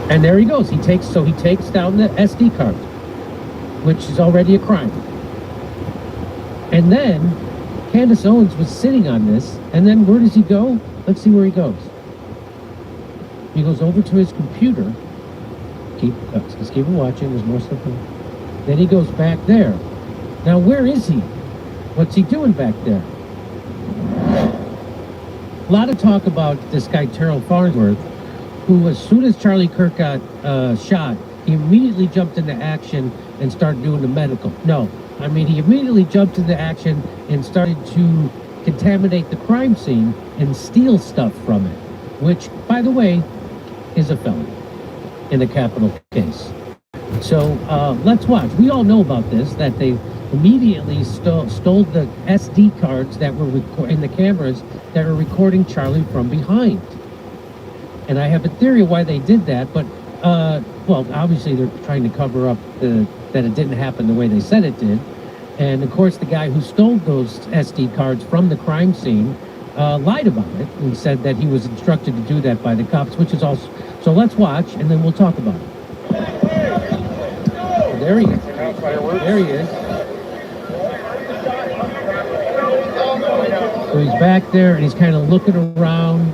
And there he goes. He takes down the SD card, which is already a crime. And then Candace Owens was sitting on this, and then where does he go? Let's see where he goes. He goes over to his computer. Let's keep watching. There's more stuff. Then he goes back there. Now where is he? What's he doing back there? A lot of talk about this guy Terrell Farnsworth, who as soon as Charlie Kirk got shot, he immediately jumped into action and started doing the medical. No, I mean he immediately jumped into action and started to contaminate the crime scene and steal stuff from it, which, by the way, is a felony in a capital case. So let's watch. We all know about this, that they immediately stole the SD cards that were in the cameras that were recording Charlie from behind. And I have a theory why they did that, but well, obviously they're trying to cover up that it didn't happen the way they said it did. And of course, the guy who stole those SD cards from the crime scene lied about it and said that he was instructed to do that by the cops, which is also... So let's watch, and then we'll talk about it. There he is. There he is. So he's back there, and he's kind of looking around.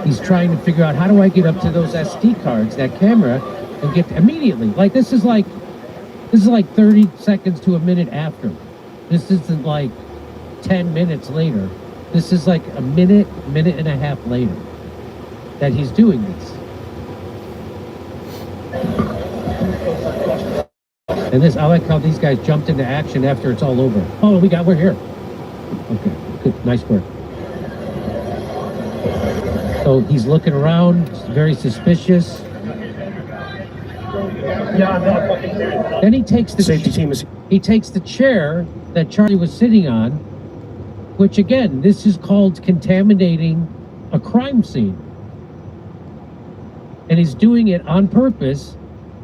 He's trying to figure out, how do I get up to those SD cards, that camera, and get immediately. Like, this is like 30 seconds to a minute after. This isn't like 10 minutes later. This is like a minute and a half later that he's doing this. And this, I like how these guys jumped into action after it's all over. Oh, we're here. Okay, good, nice work. So he's looking around, very suspicious. Then he takes the safety team. He takes the chair that Charlie was sitting on, which again, this is called contaminating a crime scene. And he's doing it on purpose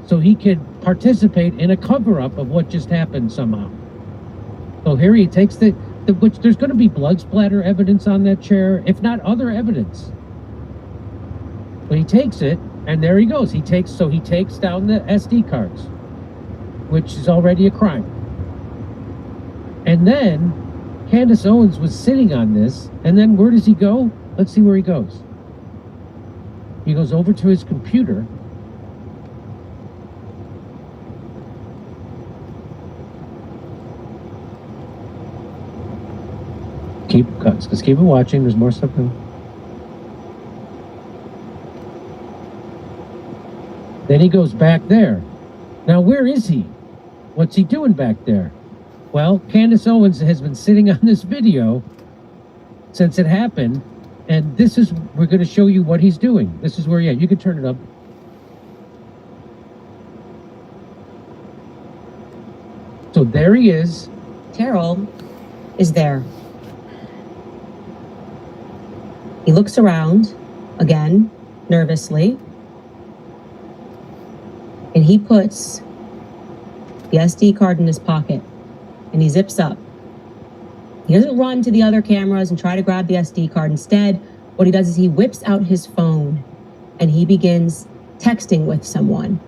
so he could participate in a cover-up of what just happened somehow. So here he takes which there's going to be blood splatter evidence on that chair, if not other evidence. But he takes it, and there he goes. He takes down the SD cards, which is already a crime. And then Candace Owens was sitting on this, and then where does he go? Let's see where he goes. He goes over to his computer. Let's keep it watching. There's more stuff. Then he goes back there. Now where is he? What's he doing back there? Well, Candace Owens has been sitting on this video since it happened. And we're going to show you what he's doing. This is where, yeah, you can turn it up. So there he is. Terrell is there. He looks around, again, nervously. And he puts the SD card in his pocket. And he zips up. He doesn't run to the other cameras and try to grab the SD card. Instead, what he does is he whips out his phone and he begins texting with someone.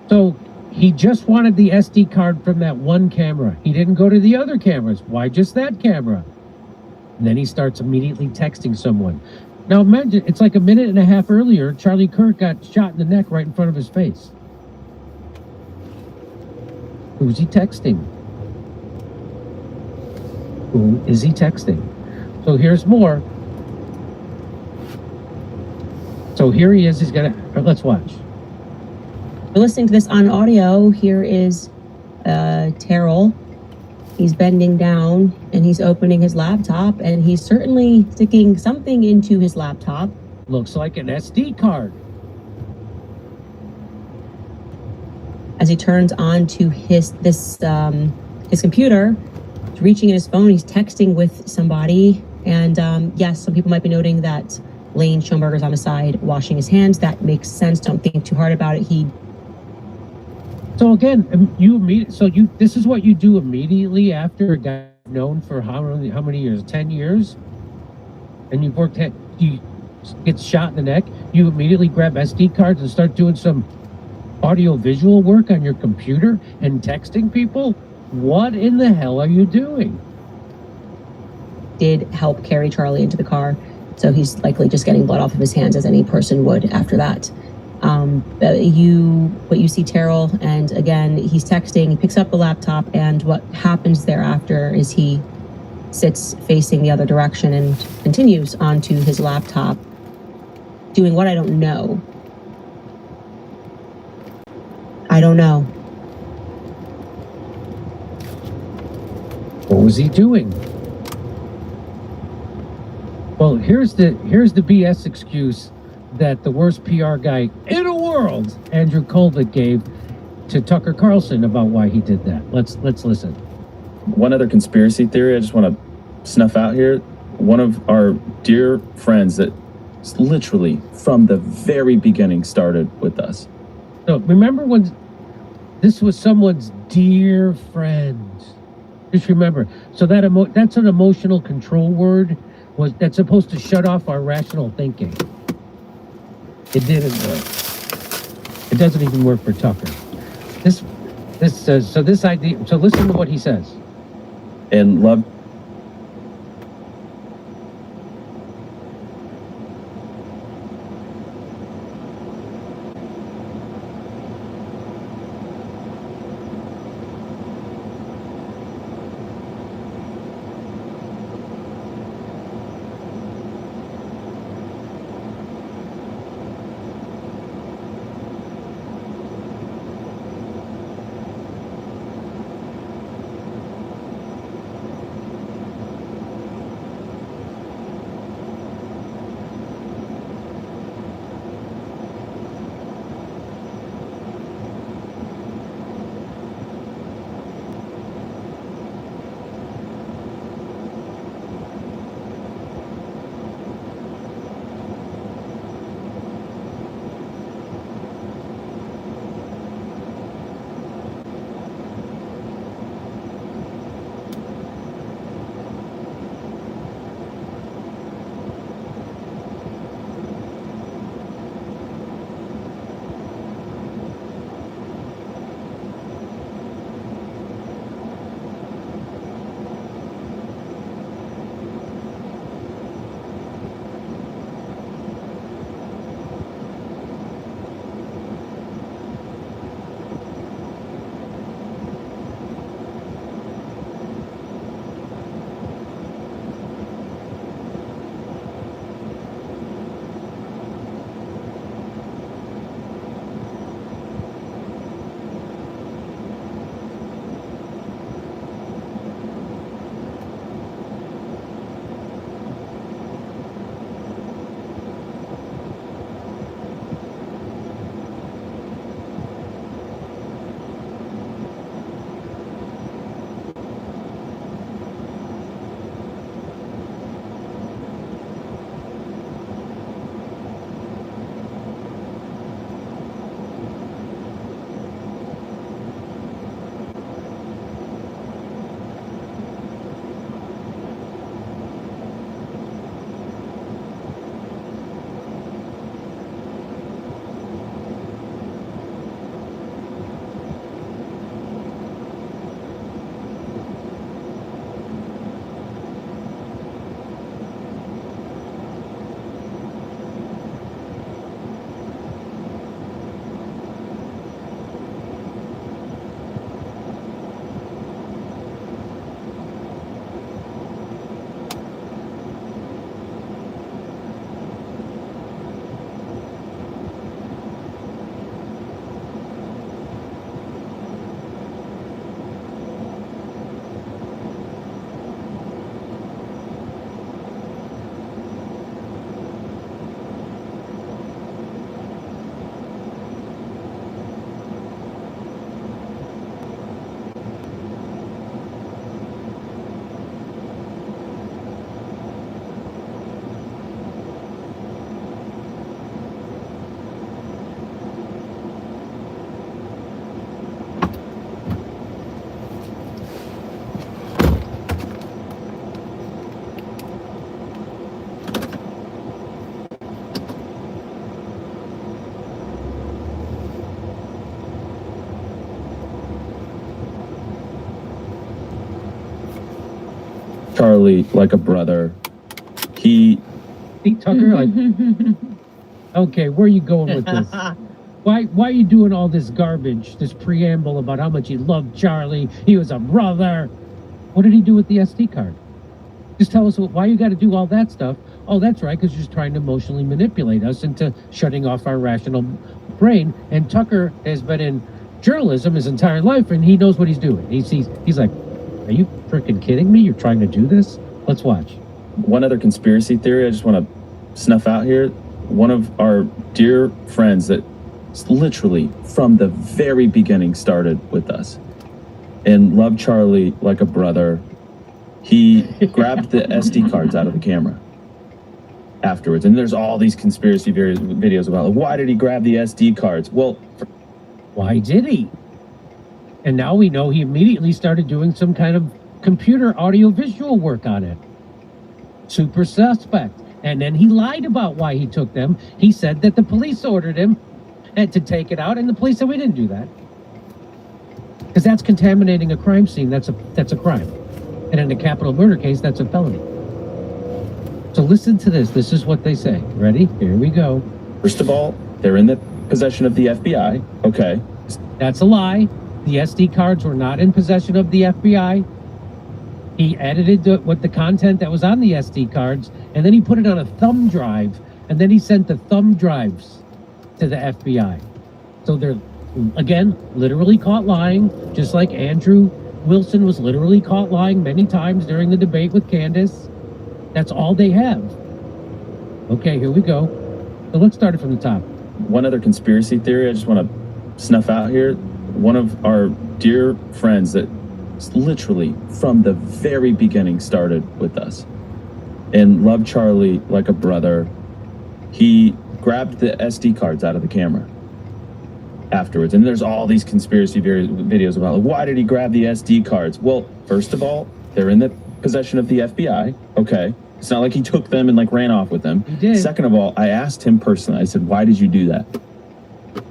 So he just wanted the SD card from that one camera. He didn't go to the other cameras. Why just that camera? And then he starts immediately texting someone. Now imagine, it's like a minute and a half earlier, Charlie Kirk got shot in the neck right in front of his face. Who's he texting? Who is he texting? So here's more. So here he is. He's gonna. Let's watch. We're listening to this on audio. Here is Terrell. He's bending down and he's opening his laptop and he's certainly sticking something into his laptop. Looks like an SD card. As he turns on to his computer, he's reaching in his phone. He's texting with somebody. And yes, some people might be noting that Lane Schoenberger's on the side washing his hands. That makes sense. Don't think too hard about it. So again, this is what you do immediately after a guy known for how many years? 10 years? And you've worked gets shot in the neck, you immediately grab SD cards and start doing some audio visual work on your computer and texting people? What in the hell are you doing? Did help carry Charlie into the car, so he's likely just getting blood off of his hands as any person would after that. You see Terrell, and again, he's texting, he picks up the laptop, and what happens thereafter is he sits facing the other direction and continues onto his laptop, doing what I don't know. I don't know. What was he doing? Well, here's the BS excuse that the worst PR guy in the world, Andrew Colvett, gave to Tucker Carlson about why he did that. Let's listen. One other conspiracy theory I just want to snuff out here. One of our dear friends that literally from the very beginning started with us. So remember when this was someone's dear friend? Just remember. So that's an emotional control word that's supposed to shut off our rational thinking. It didn't work. It doesn't even work for Tucker. This idea. So listen to what he says. And love. Charlie like a brother. He See, Tucker, like, okay, where are you going with this? Why are you doing all this garbage, this preamble about how much he loved Charlie, he was a brother? What did he do with the SD card? Just tell us why you got to do all that stuff. Oh, that's right, because you're just trying to emotionally manipulate us into shutting off our rational brain. And Tucker has been in journalism his entire life, and he knows what he's doing. He's like, are you freaking kidding me? You're trying to do this? Let's watch. One other conspiracy theory I just want to snuff out here. One of our dear friends that literally from the very beginning started with us and loved Charlie like a brother. He grabbed the SD cards out of the camera afterwards. And there's all these conspiracy videos about, like, why did he grab the SD cards? Well, Why did he? And now we know he immediately started doing some kind of computer audio-visual work on it. Super suspect. And then he lied about why he took them. He said that the police ordered him to take it out, and the police said we didn't do that. Because that's contaminating a crime scene. That's a crime. And in a capital murder case, that's a felony. So listen to this. This is what they say. Ready? Here we go. first of all, they're in the possession of the FBI. Okay. That's a lie. The SD cards were not in possession of the FBI. He edited the content that was on the SD cards, and then he put it on a thumb drive, and then he sent the thumb drives to the FBI. So they're, again, literally caught lying, just like Andrew Wilson was literally caught lying many times during the debate with Candace. That's all they have. Okay, here we go. So let's start it from the top. One other conspiracy theory I just want to snuff out here. One of our dear friends that literally from the very beginning started with us and loved Charlie like a brother. He grabbed the SD cards out of the camera afterwards. And there's all these conspiracy videos about, like, why did he grab the SD cards? Well, first of all, they're in the possession of the FBI. Okay. It's not like he took them and like ran off with them. He did. Second of all, I asked him personally, I said, why did you do that?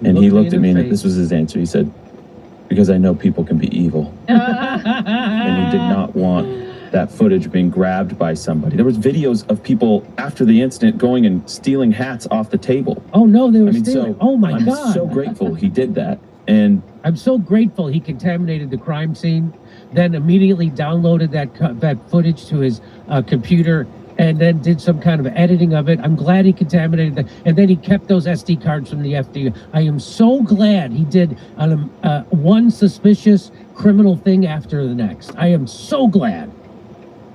And he looked at me and this was his answer. He said, because I know people can be evil. And he did not want that footage being grabbed by somebody. There was videos of people after the incident going and stealing hats off the table. Oh no, they were stealing. Oh my I'm God. so grateful he did that. And I'm so grateful he contaminated the crime scene, then immediately downloaded that footage to his computer, and then did some kind of editing of it. I'm glad he contaminated that, and then he kept those SD cards from the FDA. I am so glad he did one suspicious criminal thing after the next. I am so glad.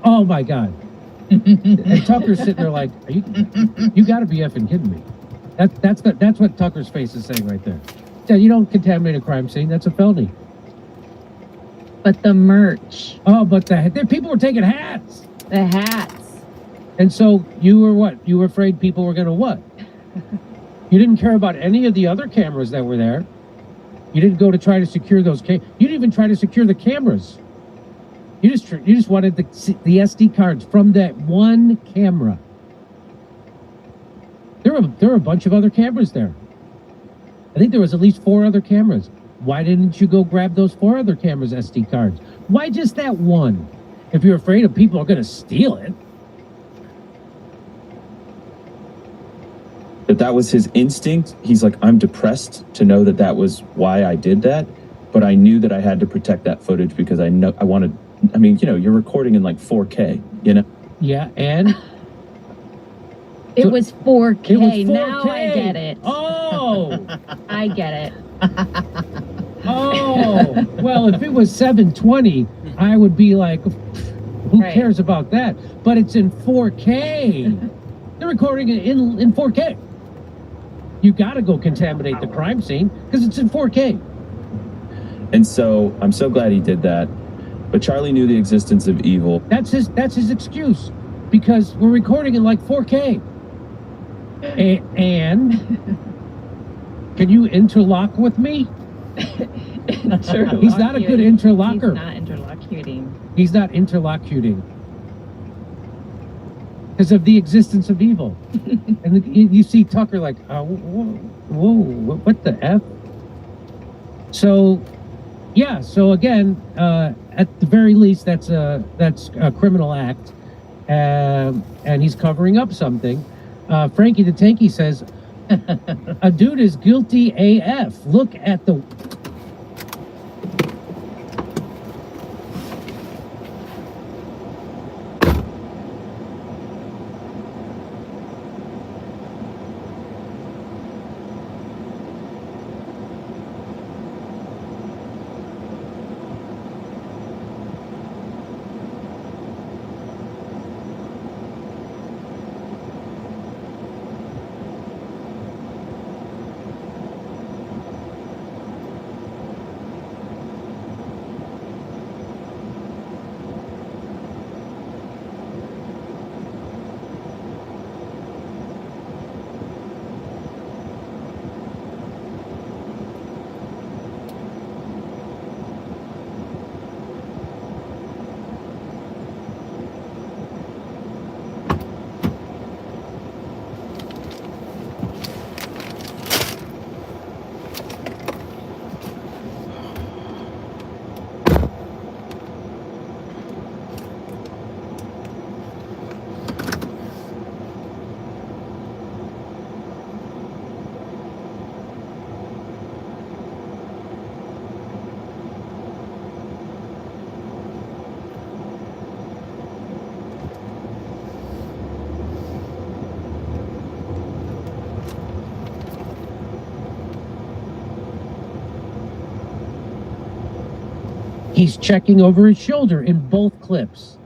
Oh my God. And Tucker's sitting there like, you got to be effing kidding me. That's what Tucker's face is saying right there. Yeah, you don't contaminate a crime scene. That's a felony. But the merch, Oh, but the people were taking hats. the hats. And so you were what? You were afraid people were going to what? You didn't care about any of the other cameras that were there. You didn't go to try to secure those You didn't even try to secure the cameras. You just wanted the SD cards from that one camera. There were a bunch of other cameras there. I think there was at least 4 other cameras. Why didn't you go grab those 4 other cameras' SD cards? Why just that one? If you're afraid of people are going to steal it. if that was his instinct, he's like, I'm depressed to know that that was why I did that. But I knew that I had to protect that footage because I wanted, I mean, you know, you're recording in like 4K, you know? Yeah, and It was 4K. it was 4K. Now I get it. Oh, I get it. oh. Well, if it was 720, I would be like, who Right. cares about that? But it's in 4K. They're recording it in 4K. You got to go contaminate the crime scene because it's in 4K. And so I'm so glad he did that. But Charlie knew the existence of evil. That's his excuse, because we're recording in like 4K. And can you interlock with me? He's not a good interlocker. He's not interlocuting. He's not interlocuting because of the existence of evil. And you see Tucker like, whoa, what the F? So, yeah. So again, at the very least, that's a criminal act. and he's covering up something. Frankie the Tanky says, "A dude is guilty AF. Look at the." He's checking over his shoulder in both clips.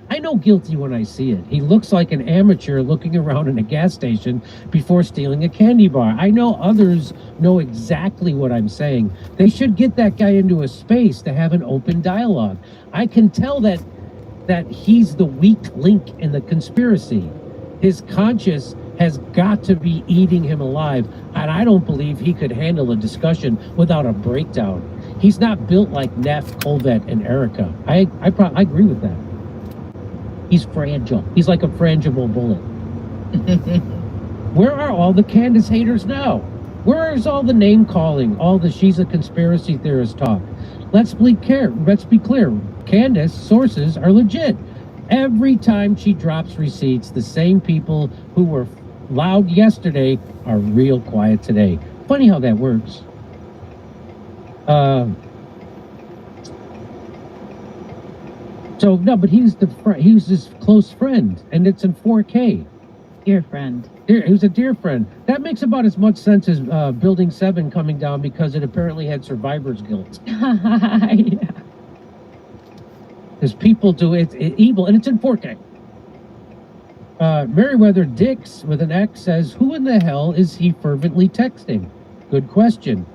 I know guilty when I see it. He looks like an amateur looking around in a gas station before stealing a candy bar. I know others know exactly what I'm saying. They should get that guy into a space to have an open dialogue. I can tell that he's the weak link in the conspiracy. His conscience has got to be eating him alive, and I don't believe he could handle a discussion without a breakdown. He's not built like Neff, Colvette, and Erica. I agree with that. He's fragile. He's like a frangible bullet. Where are all the Candace haters now? Where is all the name calling, all the she's a conspiracy theorist talk? Let's be clear. Candace sources are legit. Every time she drops receipts, the same people who were loud yesterday are real quiet today. Funny how that works. So no, but he's his close friend, and it's in 4K. Dear friend. He was a dear friend. That makes about as much sense as Building 7 coming down because it apparently had survivor's guilt. Yeah. Because people do it evil, and it's in 4K. Meriwether Dix with an X says, "Who in the hell is he fervently texting?" Good question.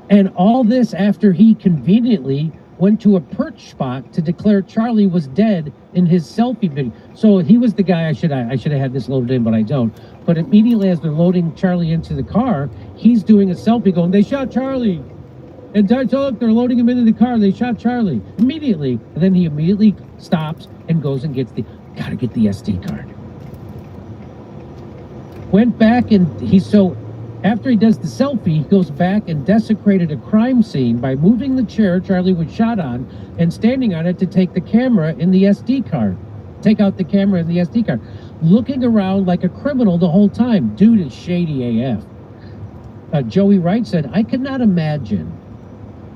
And all this after he conveniently went to a perch spot to declare Charlie was dead in his selfie video. So he was the guy I should have had this loaded in, but I don't. But immediately as they're loading Charlie into the car, he's doing a selfie going, "They shot Charlie." And look, they're loading him into the car. They shot Charlie immediately. And then he immediately stops and goes and gotta get the SD card. Went back and after he does the selfie, he goes back and desecrated a crime scene by moving the chair Charlie was shot on and standing on it to take the camera in the SD card. Take out the camera in the SD card. Looking around like a criminal the whole time. Dude is shady AF. Joey Wright said, "I could not imagine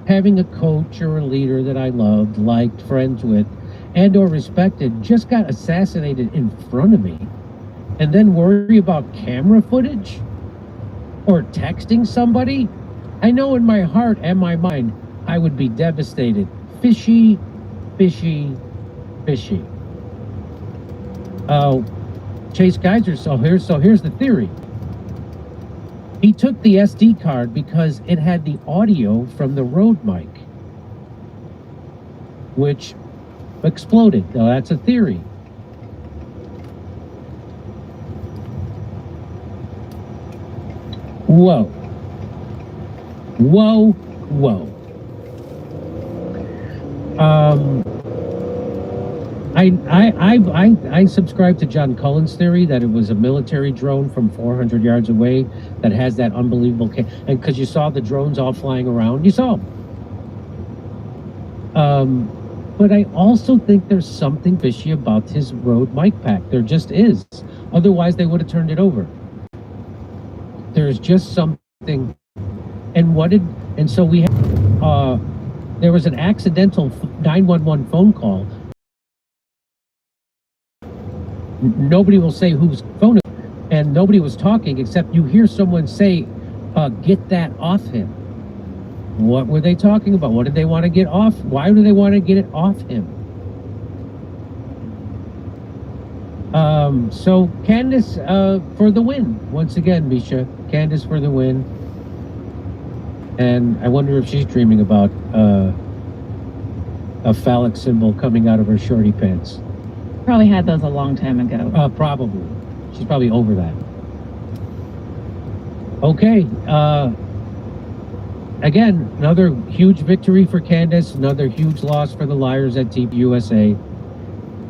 having a coach or a leader that I loved, liked, friends with, and or respected just got assassinated in front of me. And then worry about camera footage? Or texting somebody? I know in my heart and my mind, I would be devastated. Fishy, fishy, fishy." Chase Geiser, so here's the theory. He took the SD card because it had the audio from the Rode mic, which exploded. Now that's a theory. Whoa. Whoa, whoa. I subscribe to John Cullen's theory that it was a military drone from 400 yards away that has that unbelievable and because you saw the drones all flying around, you saw them. But I also think there's something fishy about his Rode mic pack. There just is. Otherwise, they would have turned it over. There's just something. And so we had, there was an accidental 911 phone call. Nobody will say whose phone it was, and nobody was talking except you hear someone say, get that off him. What were they talking about? What did they want to get off? Why do they want to get it off him? So Candace for the win. Once again, Misha. Candace for the win. And I wonder if she's dreaming about a phallic symbol coming out of her shorty pants. Probably had those a long time ago. Probably. She's probably over that. Okay. Again, another huge victory for Candace, another huge loss for the Liars at Deep USA.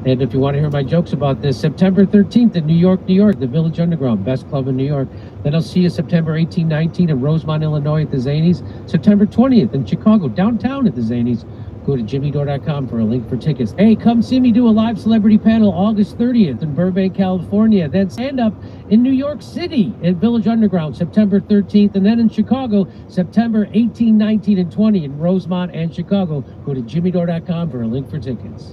And if you want to hear my jokes about this, September 13th in New York, the Village Underground, best club in New York. Then I'll see you September 18, 19 in Rosemont, Illinois at the Zanies. September 20th in Chicago, downtown at the Zanies. Go to jimmydore.com for a link for tickets. Hey, come see me do a live celebrity panel August 30th in Burbank, California. Then stand up in New York City at Village Underground, September 13th. And then in Chicago, September 18, 19, and 20 in Rosemont and Chicago. Go to jimmydore.com for a link for tickets.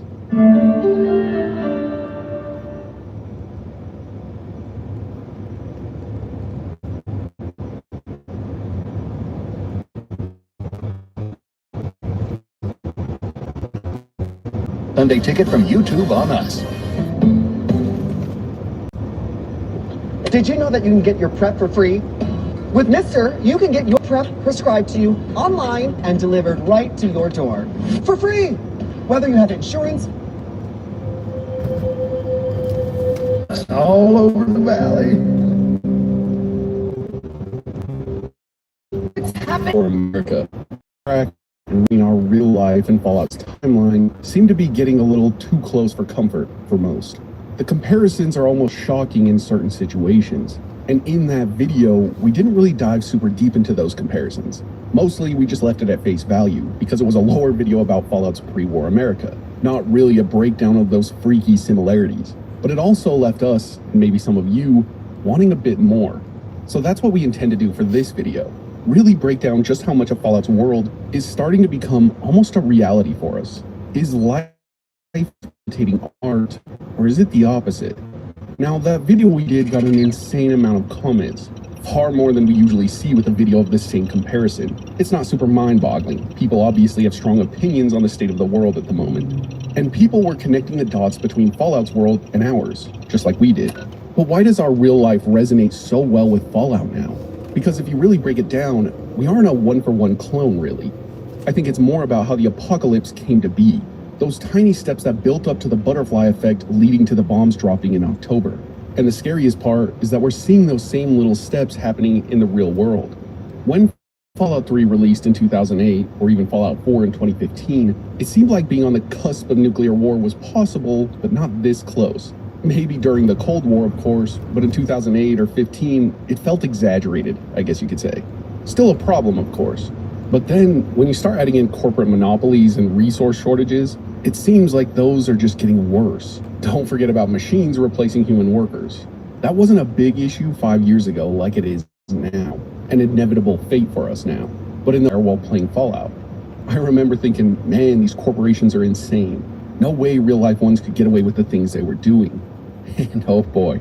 Sunday ticket from YouTube on us. Did you know that you can get your prep for free? With Mister, you can get your prep prescribed to you online and delivered right to your door for free. Whether you have insurance, All over the valley. For America. And our real life and Fallout's timeline seem to be getting a little too close for comfort for most. The comparisons are almost shocking in certain situations. And in that video, we didn't really dive super deep into those comparisons. Mostly, we just left it at face value because it was a lower video about Fallout's pre-war America, not really a breakdown of those freaky similarities. But it also left us, and maybe some of you, wanting a bit more. So that's what we intend to do for this video. Really break down just how much of Fallout's world is starting to become almost a reality for us. Is life imitating art, or is it the opposite? Now, that video we did got an insane amount of comments, far more than we usually see with a video of the same comparison. It's not super mind-boggling. People obviously have strong opinions on the state of the world at the moment. And people were connecting the dots between Fallout's world and ours, just like we did. But why does our real life resonate so well with Fallout now? Because if you really break it down, we aren't a one-for-one clone, really. I think it's more about how the apocalypse came to be. Those tiny steps that built up to the butterfly effect leading to the bombs dropping in October. And the scariest part is that we're seeing those same little steps happening in the real world. When Fallout 3 released in 2008, or even Fallout 4 in 2015, it seemed like being on the cusp of nuclear war was possible, but not this close. Maybe during the Cold War, of course, but in 2008 or 15, it felt exaggerated, I guess you could say. Still a problem, of course. But then, when you start adding in corporate monopolies and resource shortages, it seems like those are just getting worse. Don't forget about machines replacing human workers. That wasn't a big issue 5 years ago like it is now. An inevitable fate for us now. But in there while playing Fallout. I remember thinking, man, these corporations are insane. No way real life ones could get away with the things they were doing. And oh boy,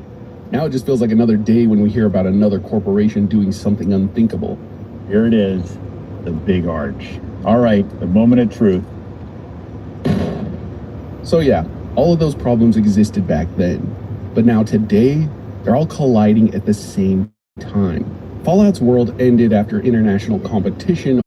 now it just feels like another day when we hear about another corporation doing something unthinkable. Here it is, the big arch. All right, the moment of truth. So yeah, all of those problems existed back then. But now today, they're all colliding at the same time. Fallout's world ended after international competition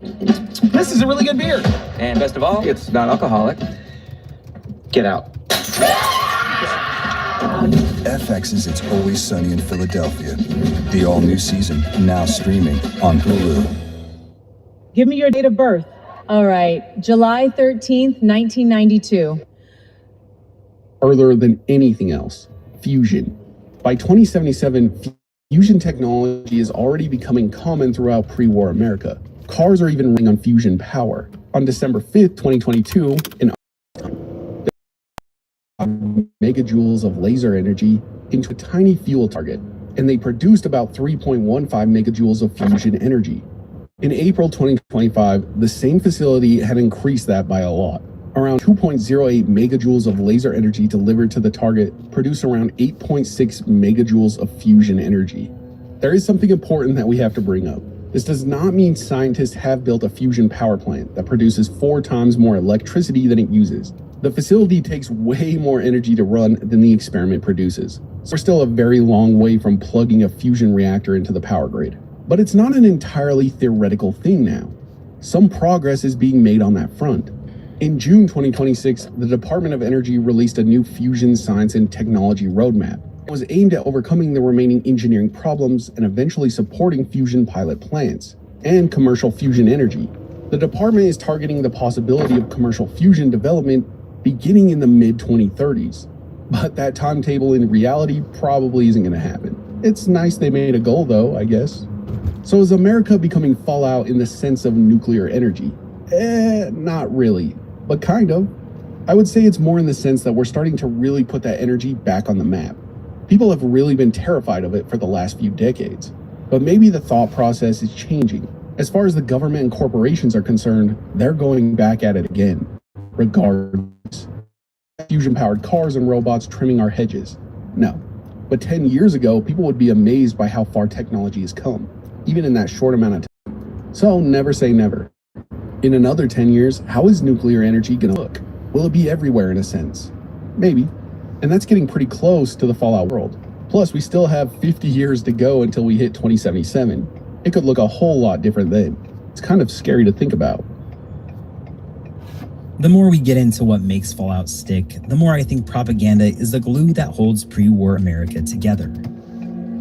This is a really good beer. And best of all, it's non-alcoholic. Get out. FX's It's Always Sunny in Philadelphia. The all-new season, now streaming on Hulu. Give me your date of birth. All right, July 13th, 1992. Further than anything else, fusion. By 2077, fusion technology is already becoming common throughout pre-war America. Cars are even running on fusion power. On December 5th, 2022, an megajoules of laser energy into a tiny fuel target, and they produced about 3.15 megajoules of fusion energy. In April 2025, the same facility had increased that by a lot. Around 2.08 megajoules of laser energy delivered to the target produce around 8.6 megajoules of fusion energy. There is something important that we have to bring up. This does not mean scientists have built a fusion power plant that produces 4 times more electricity than it uses. The facility takes way more energy to run than the experiment produces. So we're still a very long way from plugging a fusion reactor into the power grid. But it's not an entirely theoretical thing now. Some progress is being made on that front. In June 2026, the Department of Energy released a new fusion science and technology roadmap. It was aimed at overcoming the remaining engineering problems and eventually supporting fusion pilot plants and commercial fusion energy. The department is targeting the possibility of commercial fusion development beginning in the mid-2030s. But that timetable in reality probably isn't going to happen. It's nice they made a goal though, I guess. So is America becoming Fallout in the sense of nuclear energy? Not really, but kind of. I would say it's more in the sense that we're starting to really put that energy back on the map. People have really been terrified of it for the last few decades. But maybe the thought process is changing. As far as the government and corporations are concerned, they're going back at it again. Regardless. Fusion-powered cars and robots trimming our hedges. No. But 10 years ago, people would be amazed by how far technology has come, even in that short amount of time. So never say never. In another 10 years, how is nuclear energy gonna look? Will it be everywhere in a sense? Maybe. And that's getting pretty close to the Fallout world. Plus, we still have 50 years to go until we hit 2077. It could look a whole lot different then. It's kind of scary to think about. The more we get into what makes Fallout stick, the more I think propaganda is the glue that holds pre-war America together.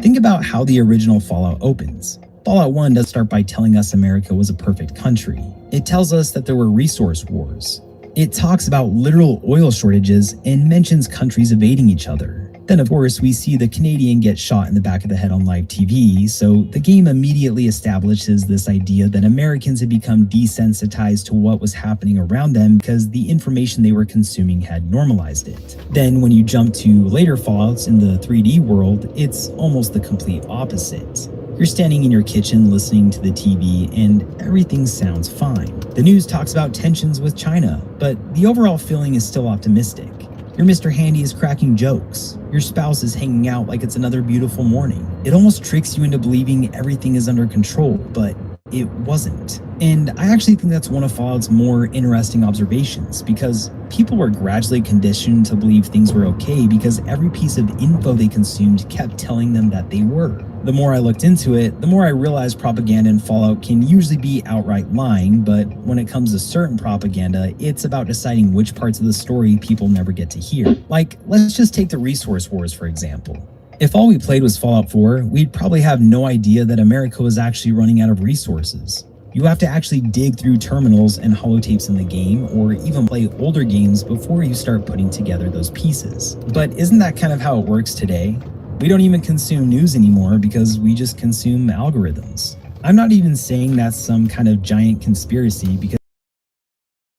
Think about how the original Fallout opens. Fallout 1 does start by telling us America was a perfect country. It tells us that there were resource wars. It talks about literal oil shortages and mentions countries evading each other. Then of course we see the Canadian get shot in the back of the head on live TV, so the game immediately establishes this idea that Americans had become desensitized to what was happening around them because the information they were consuming had normalized it. Then when you jump to later Fallouts in the 3D world, it's almost the complete opposite. You're standing in your kitchen listening to the TV and everything sounds fine. The news talks about tensions with China, but the overall feeling is still optimistic. Your Mr. Handy is cracking jokes. Your spouse is hanging out like it's another beautiful morning. It almost tricks you into believing everything is under control, but it wasn't. And I actually think that's one of Fallout's more interesting observations, because people were gradually conditioned to believe things were okay because every piece of info they consumed kept telling them that they were. The more I looked into it, the more I realized propaganda in Fallout can usually be outright lying, but when it comes to certain propaganda, it's about deciding which parts of the story people never get to hear. Like, let's just take the resource wars, for example. If all we played was Fallout 4, we'd probably have no idea that America was actually running out of resources. You have to actually dig through terminals and holotapes in the game, or even play older games before you start putting together those pieces. But isn't that kind of how it works today? We don't even consume news anymore because we just consume algorithms. I'm not even saying that's some kind of giant conspiracy because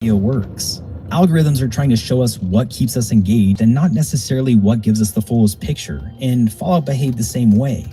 it works. Algorithms are trying to show us what keeps us engaged and not necessarily what gives us the fullest picture, and Fallout behaved the same way.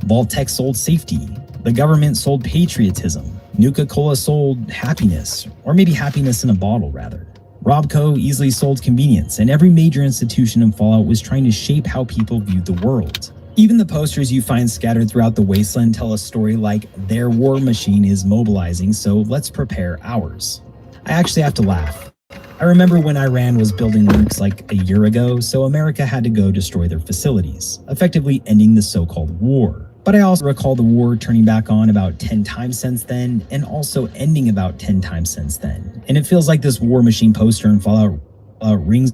Vault-Tec sold safety, the government sold patriotism, Nuka-Cola sold happiness, or maybe happiness in a bottle rather. Robco easily sold convenience, and every major institution in Fallout was trying to shape how people viewed the world. Even the posters you find scattered throughout the wasteland tell a story like, their war machine is mobilizing, so let's prepare ours. I actually have to laugh. I remember when Iran was building nukes like a year ago, so America had to go destroy their facilities, effectively ending the so-called war. But I also recall the war turning back on about 10 times since then, and also ending about 10 times since then. And it feels like this War Machine poster in Fallout rings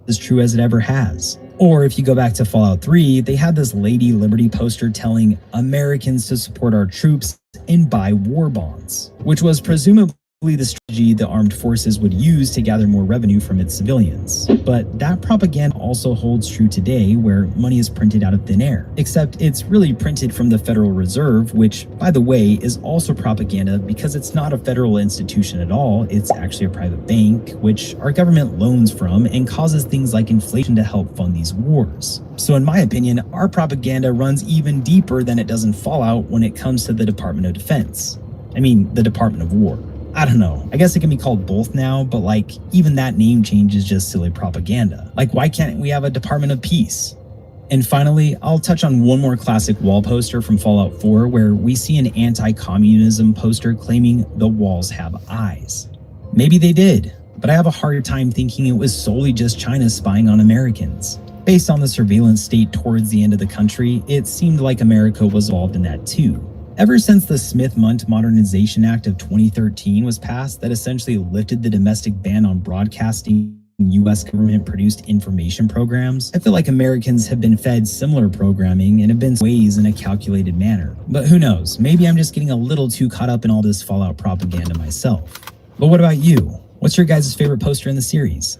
as true as it ever has. Or if you go back to Fallout 3, they had this Lady Liberty poster telling Americans to support our troops and buy war bonds, which was presumably the strategy the armed forces would use to gather more revenue from its civilians. But that propaganda also holds true today, where money is printed out of thin air. Except it's really printed from the Federal Reserve, which, by the way, is also propaganda because it's not a federal institution at all. It's actually a private bank, which our government loans from and causes things like inflation to help fund these wars. So in my opinion, our propaganda runs even deeper than it does in Fallout when it comes to the Department of Defense. I mean, the Department of War. I don't know. I guess it can be called both now, but like, even that name change is just silly propaganda. Like, why can't we have a Department of Peace? And finally, I'll touch on one more classic wall poster from Fallout 4 where we see an anti-communism poster claiming the walls have eyes. Maybe they did, but I have a hard time thinking it was solely just China spying on Americans. Based on the surveillance state towards the end of the country, it seemed like America was involved in that too. Ever since the Smith-Mundt Modernization Act of 2013 was passed that essentially lifted the domestic ban on broadcasting U.S. government-produced information programs, I feel like Americans have been fed similar programming and have been ways in a calculated manner. But who knows, maybe I'm just getting a little too caught up in all this Fallout propaganda myself. But what about you? What's your guys' favorite poster in the series?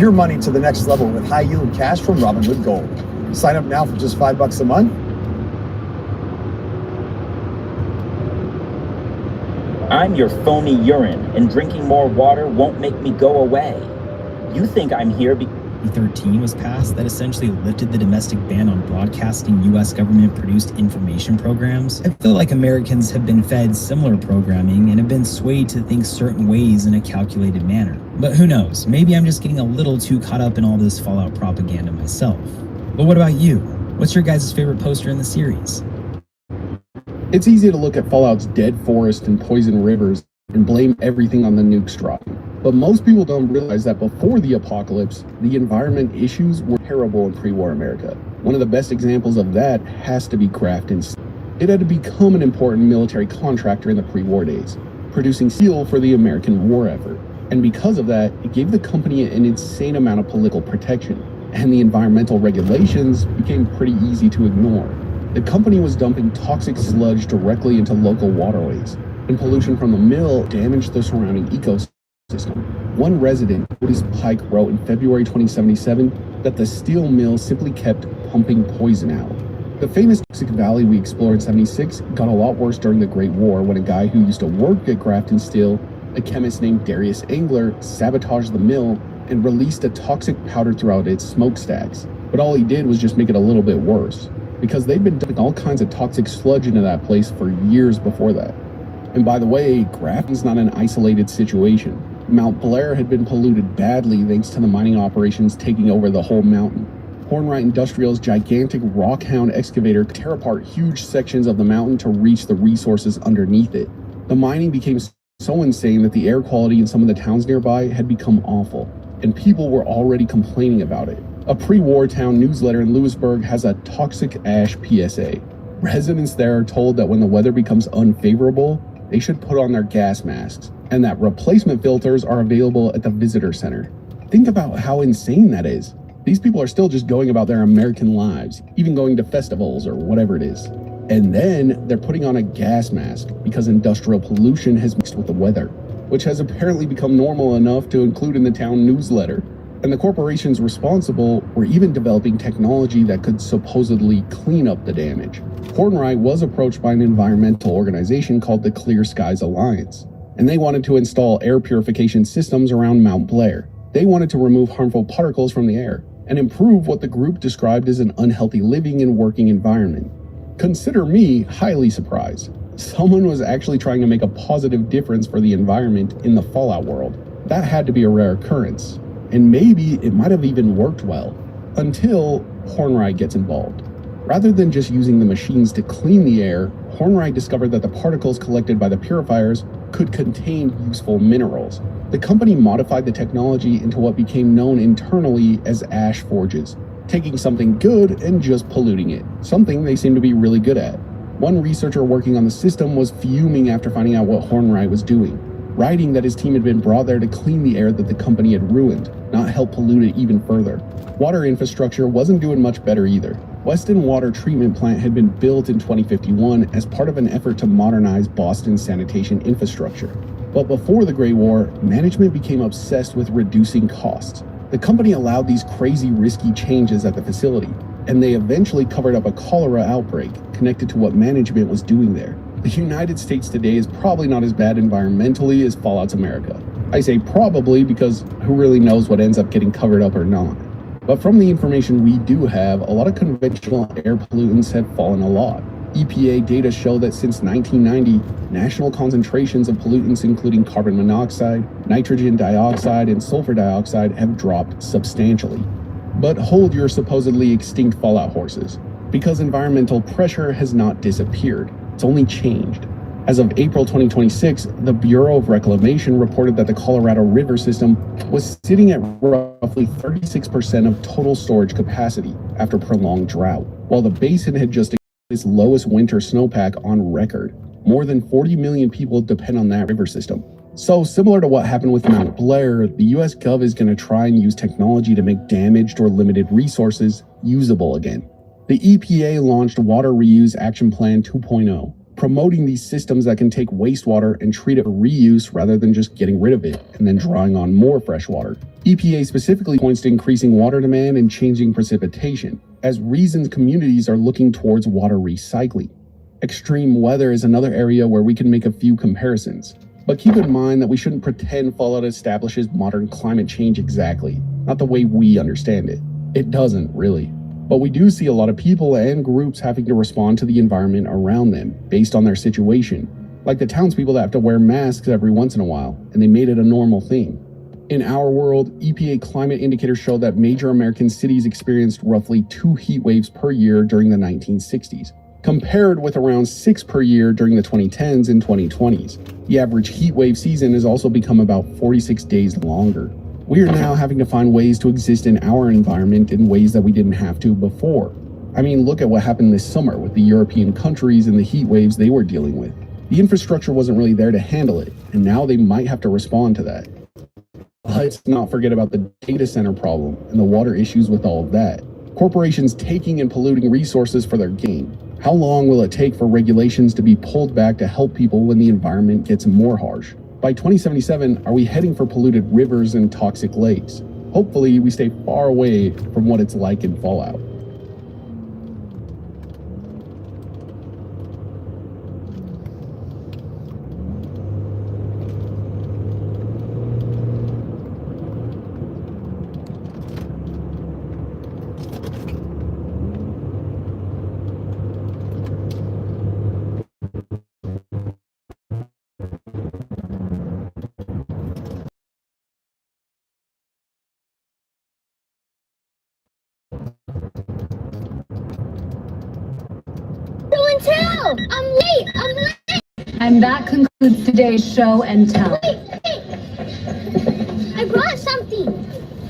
your money to the next level with high yield cash from Robinhood Gold. Sign up now for just $5 a month. I'm your phony urine, and drinking more water won't make me go away. You think I'm here because 2013 was passed that essentially lifted the domestic ban on broadcasting U.S. government-produced information programs. I feel like Americans have been fed similar programming and have been swayed to think certain ways in a calculated manner. But who knows? Maybe I'm just getting a little too caught up in all this Fallout propaganda myself. But what about you? What's your guys' favorite poster in the series? It's easy to look at Fallout's dead forest and poison rivers and blame everything on the nukes dropping. But most people don't realize that before the apocalypse, the environment issues were terrible in pre-war America. One of the best examples of that has to be Grafton Steel. It had to become an important military contractor in the pre-war days, producing steel for the American war effort. And because of that, it gave the company an insane amount of political protection, and the environmental regulations became pretty easy to ignore. The company was dumping toxic sludge directly into local waterways, and pollution from the mill damaged the surrounding ecosystem. One resident, Otis Pike, wrote in February 2077 that the steel mill simply kept pumping poison out. The famous Toxic Valley we explored in '76 got a lot worse during the Great War when a guy who used to work at Grafton Steel, a chemist named Darius Engler, sabotaged the mill and released a toxic powder throughout its smokestacks. But all he did was just make it a little bit worse, because they'd been dumping all kinds of toxic sludge into that place for years before that. And by the way, Grafton's not an isolated situation. Mount Blair had been polluted badly thanks to the mining operations taking over the whole mountain. Hornwright Industrial's gigantic Rockhound excavator could tear apart huge sections of the mountain to reach the resources underneath it. The mining became so insane that the air quality in some of the towns nearby had become awful, and people were already complaining about it. A pre-war town newsletter in Lewisburg has a toxic ash PSA. Residents there are told that when the weather becomes unfavorable, they should put on their gas masks, and that replacement filters are available at the visitor center. Think about how insane that is. These people are still just going about their American lives, even going to festivals or whatever it is. And then they're putting on a gas mask because industrial pollution has mixed with the weather, which has apparently become normal enough to include in the town newsletter. And the corporations responsible were even developing technology that could supposedly clean up the damage. Hornwright was approached by an environmental organization called the Clear Skies Alliance, and they wanted to install air purification systems around Mount Blair. They wanted to remove harmful particles from the air and improve what the group described as an unhealthy living and working environment. Consider me highly surprised. Someone was actually trying to make a positive difference for the environment in the Fallout world. That had to be a rare occurrence, and maybe it might have even worked well, until Hornwright gets involved. Rather than just using the machines to clean the air, Hornwright discovered that the particles collected by the purifiers could contain useful minerals. The company modified the technology into what became known internally as ash forges, taking something good and just polluting it, something they seem to be really good at. One researcher working on the system was fuming after finding out what Hornwright was doing, writing that his team had been brought there to clean the air that the company had ruined, not help pollute it even further. Water infrastructure wasn't doing much better either. Weston Water Treatment Plant had been built in 2051 as part of an effort to modernize Boston's sanitation infrastructure. But before the Great War, management became obsessed with reducing costs. The company allowed these crazy risky changes at the facility, and they eventually covered up a cholera outbreak connected to what management was doing there. The United States today is probably not as bad environmentally as Fallout's America. I say probably because who really knows what ends up getting covered up or not. But from the information we do have, a lot of conventional air pollutants have fallen a lot. EPA data show that since 1990, national concentrations of pollutants including carbon monoxide, nitrogen dioxide, and sulfur dioxide have dropped substantially. But hold your supposedly extinct Fallout horses, because environmental pressure has not disappeared, it's only changed. As of April 2026, the Bureau of Reclamation reported that the Colorado River system was sitting at roughly 36% of total storage capacity after prolonged drought, while the basin had just experienced its lowest winter snowpack on record. More than 40 million people depend on that river system. So similar to what happened with Mount Blair, the US Gov is going to try and use technology to make damaged or limited resources usable again. The EPA launched Water Reuse Action Plan 2.0, promoting these systems that can take wastewater and treat it for reuse rather than just getting rid of it and then drawing on more fresh water. EPA specifically points to increasing water demand and changing precipitation as reasons communities are looking towards water recycling. Extreme weather is another area where we can make a few comparisons. But keep in mind that we shouldn't pretend Fallout establishes modern climate change exactly, not the way we understand it. It doesn't, really. But we do see a lot of people and groups having to respond to the environment around them based on their situation, like the townspeople that have to wear masks every once in a while, and they made it a normal thing. In our world, EPA climate indicators show that major American cities experienced roughly 2 heat waves per year during the 1960s, compared with around 6 per year during the 2010s and 2020s. The average heat wave season has also become about 46 days longer. We are now having to find ways to exist in our environment in ways that we didn't have to before. I mean, look at what happened this summer with the European countries and the heat waves they were dealing with. The infrastructure wasn't really there to handle it, and now they might have to respond to that. Let's not forget about the data center problem and the water issues with all of that. Corporations taking and polluting resources for their gain. How long will it take for regulations to be pulled back to help people when the environment gets more harsh? By 2077, are we heading for polluted rivers and toxic lakes? Hopefully, we stay far away from what it's like in Fallout. Tell! I'm late! And that concludes today's show and tell. Wait! I brought something!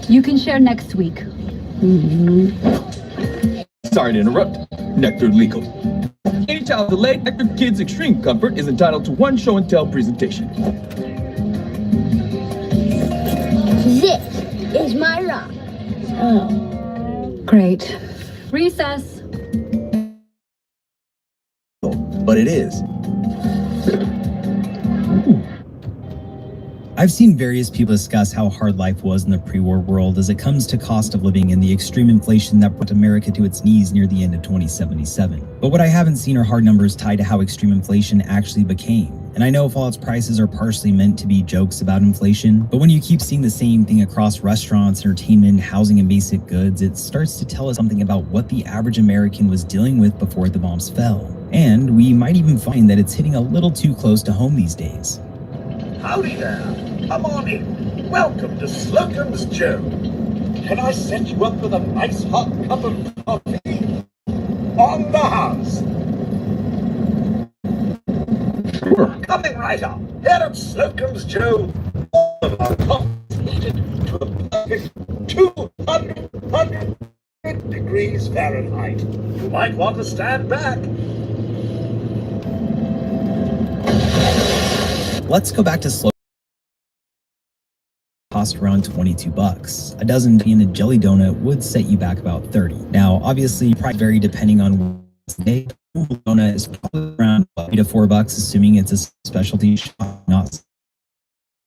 You can share next week. Sorry to interrupt. Nectar legal. Any child delayed, Nectar Kids Extreme Comfort is entitled to one show and tell presentation. This is my rock. Oh. Great. Recess. But it is. I've seen various people discuss how hard life was in the pre-war world as it comes to cost of living and the extreme inflation that brought America to its knees near the end of 2077. But what I haven't seen are hard numbers tied to how extreme inflation actually became. And I know Fallout's prices are partially meant to be jokes about inflation, but when you keep seeing the same thing across restaurants, entertainment, housing, and basic goods, it starts to tell us something about what the average American was dealing with before the bombs fell. And we might even find that it's hitting a little too close to home these days. Howdy there. Come on in. Welcome to Slocum's Joe. Can I set you up with a nice hot cup of coffee? On the house. Sure. Coming right up. Here at Slocum's Joe, all of our coffee is heated to a perfect 200 degrees Fahrenheit. You might want to stand back. Let's go back to slow. Cost around $22. A dozen in a jelly donut would set you back about $30. Now, obviously, price vary depending on what's the day. Donut is probably around $3 to $4, assuming it's a specialty shop, not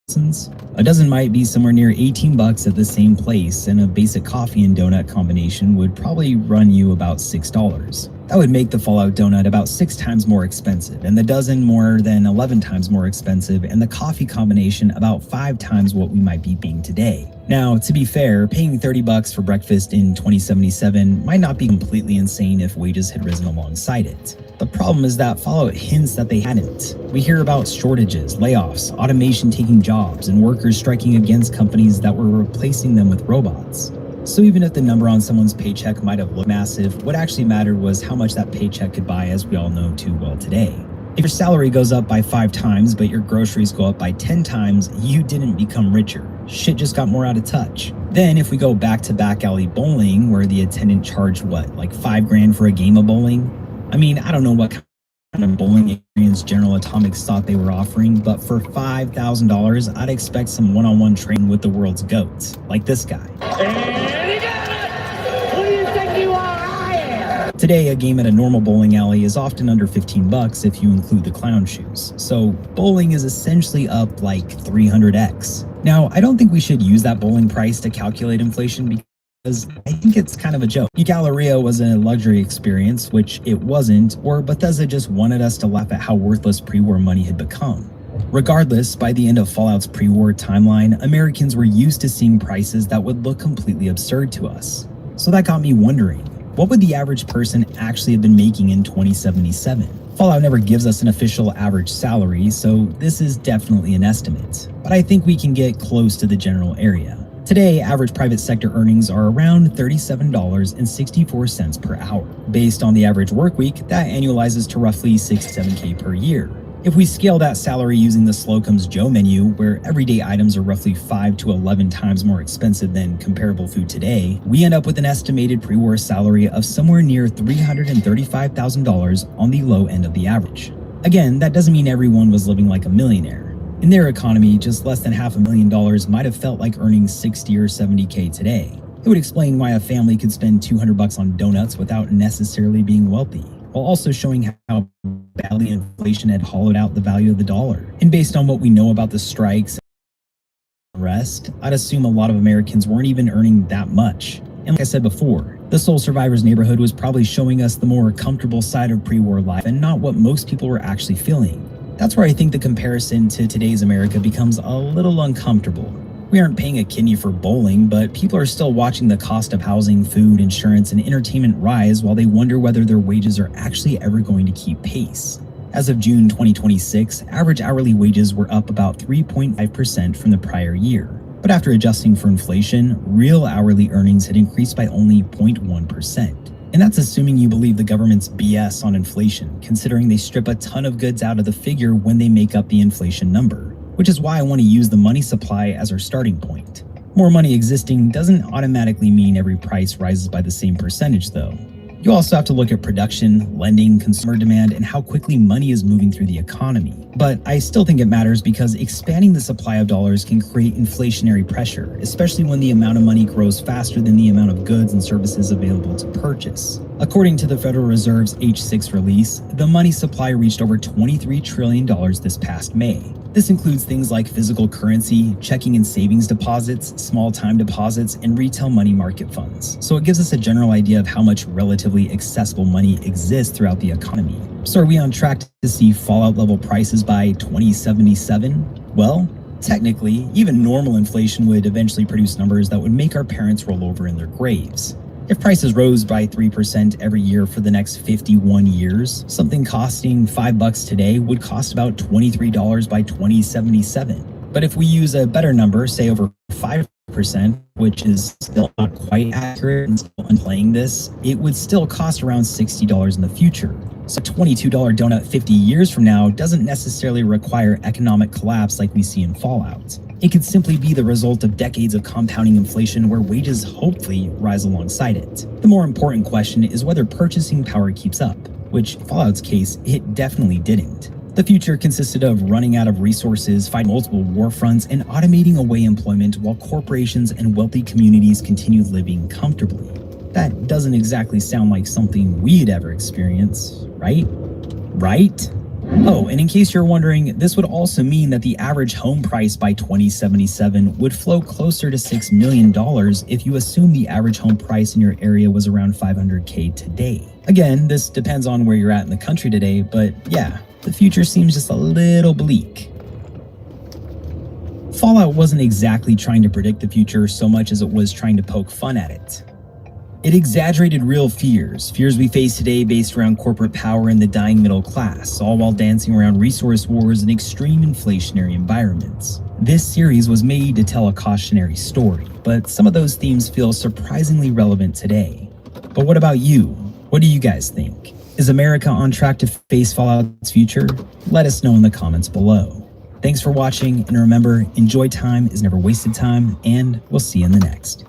Seasons. A dozen might be somewhere near $18 at the same place, and a basic coffee and donut combination would probably run you about $6. That would make the Fallout donut about 6 times more expensive, and the dozen more than 11 times more expensive, and the coffee combination about 5 times what we might be paying today. Now, to be fair, paying $30 for breakfast in 2077 might not be completely insane if wages had risen alongside it. The problem is that Fallout hints that they hadn't. We hear about shortages, layoffs, automation taking jobs, and workers striking against companies that were replacing them with robots. So even if the number on someone's paycheck might have looked massive, what actually mattered was how much that paycheck could buy, as we all know too well today. If your salary goes up by 5 times, but your groceries go up by 10 times, you didn't become richer. Shit just got more out of touch. Then if we go back to back alley bowling, where the attendant charged like $5,000 for a game of bowling? I mean, I don't know what kind of bowling experience General Atomics thought they were offering, but for $5,000, I'd expect some one-on-one training with the world's GOATs, like this guy. Today, a game at a normal bowling alley is often under 15 bucks if you include the clown shoes, so bowling is essentially up like 300x. Now, I don't think we should use that bowling price to calculate inflation because I think it's kind of a joke. Galleria was a luxury experience, which it wasn't, or Bethesda just wanted us to laugh at how worthless pre-war money had become. Regardless, by the end of Fallout's pre-war timeline, Americans were used to seeing prices that would look completely absurd to us. So that got me wondering, what would the average person actually have been making in 2077? Fallout never gives us an official average salary, so this is definitely an estimate, but I think we can get close to the general area. Today, average private sector earnings are around $37.64 per hour. Based on the average work week, that annualizes to roughly 6-7K per year. If we scale that salary using the Slocum's Joe menu, where everyday items are roughly 5 to 11 times more expensive than comparable food today, we end up with an estimated pre-war salary of somewhere near $335,000 on the low end of the average. Again, that doesn't mean everyone was living like a millionaire. In their economy, just less than $500,000 might have felt like earning 60 or 70K today. It would explain why a family could spend $200 on donuts without necessarily being wealthy, while also showing how badly inflation had hollowed out the value of the dollar. And based on what we know about the strikes and the rest, I'd assume a lot of Americans weren't even earning that much. And like I said before, the Soul Survivors neighborhood was probably showing us the more comfortable side of pre-war life and not what most people were actually feeling. That's where I think the comparison to today's America becomes a little uncomfortable. We aren't paying a kidney for bowling, but people are still watching the cost of housing, food, insurance, and entertainment rise while they wonder whether their wages are actually ever going to keep pace. As of June 2026, average hourly wages were up about 3.5% from the prior year. But after adjusting for inflation, real hourly earnings had increased by only 0.1%. And that's assuming you believe the government's BS on inflation, considering they strip a ton of goods out of the figure when they make up the inflation number. Which is why I want to use the money supply as our starting point. More money existing doesn't automatically mean every price rises by the same percentage though. You also have to look at production, lending, consumer demand, and how quickly money is moving through the economy. But I still think it matters because expanding the supply of dollars can create inflationary pressure, especially when the amount of money grows faster than the amount of goods and services available to purchase. According to the Federal Reserve's H6 release, the money supply reached over $23 trillion this past May. This includes things like physical currency, checking and savings deposits, small time deposits, and retail money market funds. So it gives us a general idea of how much relatively accessible money exists throughout the economy. So are we on track to see Fallout level prices by 2077? Well, technically, even normal inflation would eventually produce numbers that would make our parents roll over in their graves. If prices rose by 3% every year for the next 51 years, something costing $5 today would cost about $23 by 2077. But if we use a better number, say over 5%, which is still not quite accurate and still playing this, it would still cost around $60 in the future. So a $22 donut 50 years from now doesn't necessarily require economic collapse like we see in Fallout. It could simply be the result of decades of compounding inflation where wages hopefully rise alongside it. The more important question is whether purchasing power keeps up, which in Fallout's case, it definitely didn't. The future consisted of running out of resources, fighting multiple war fronts, and automating away employment while corporations and wealthy communities continued living comfortably. That doesn't exactly sound like something we'd ever experience, right? Right? Oh, and in case you're wondering, this would also mean that the average home price by 2077 would flow closer to $6 million if you assume the average home price in your area was around $500K today. Again, this depends on where you're at in the country today, but yeah, the future seems just a little bleak. Fallout wasn't exactly trying to predict the future so much as it was trying to poke fun at it. It exaggerated real fears we face today based around corporate power and the dying middle class, all while dancing around resource wars and extreme inflationary environments. This series was made to tell a cautionary story, but some of those themes feel surprisingly relevant today. But what about you? What do you guys think? Is America on track to face Fallout's future? Let us know in the comments below. Thanks for watching, and remember, enjoy time is never wasted time, and we'll see you in the next.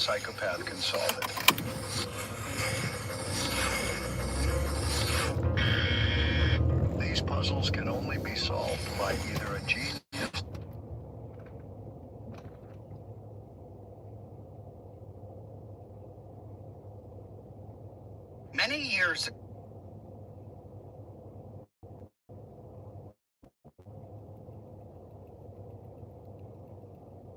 psychopath can solve it. These puzzles can only be solved by either a genius. Many years ago.